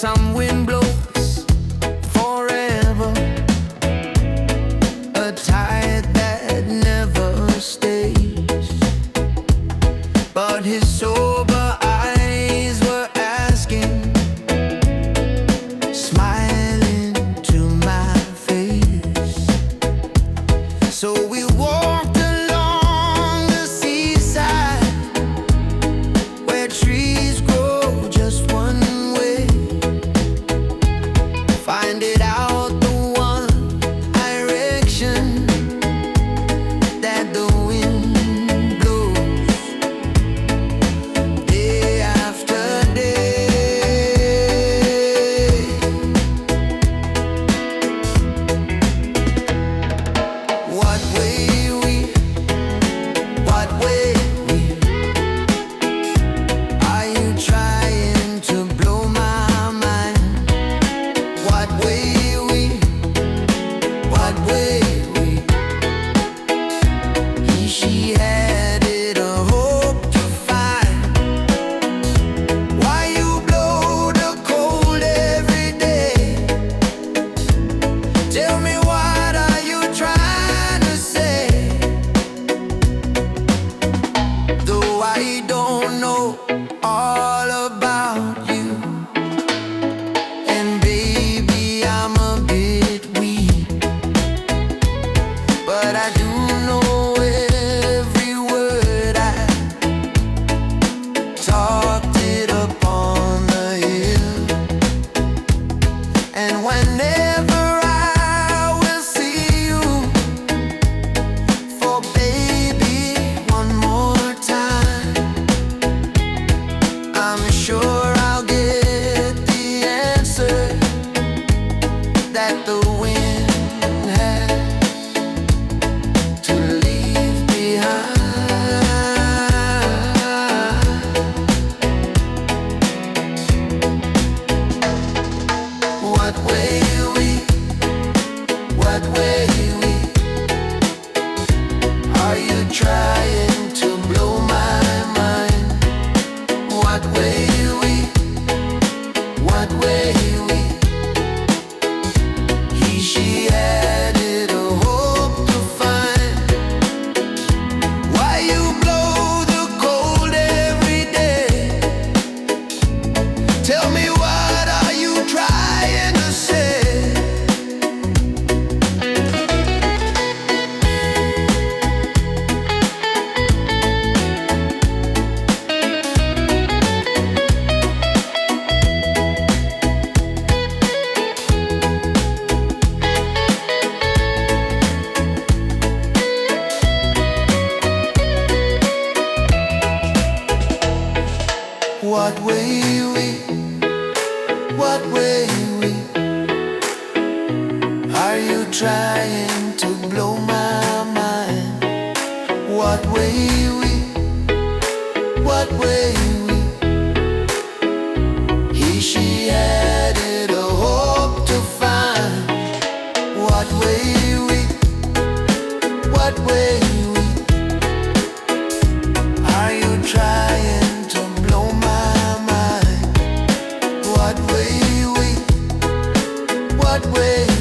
some wind blows forever, a tide that never stays. But his sober eyes were asking, smiling to my face. So we walked along the seaside, where trees grow just one way. Find it out the one direction that the wind blows, day after day. What way we, are you trying to blow my mind? What way we, she had it a hope to find. Why you blow the cold every day? Tell me, what are you trying to say? Though I don't know all about you, and baby, I'm a bit weak, but I do know every word. I talked it up on the hill, and whenever I will see you, for baby, one more time, I'm sure I'll get the answer that the wind has to leave behind. What way we, are you trying to blow my mind? What way we, she had it a hope to find. Why you blow the cold every day? Tell me, what are you trying to say? What way we, are you trying to blow my mind? What way we, she had it a hope to find. What way we, are you trying to blow my mind? What way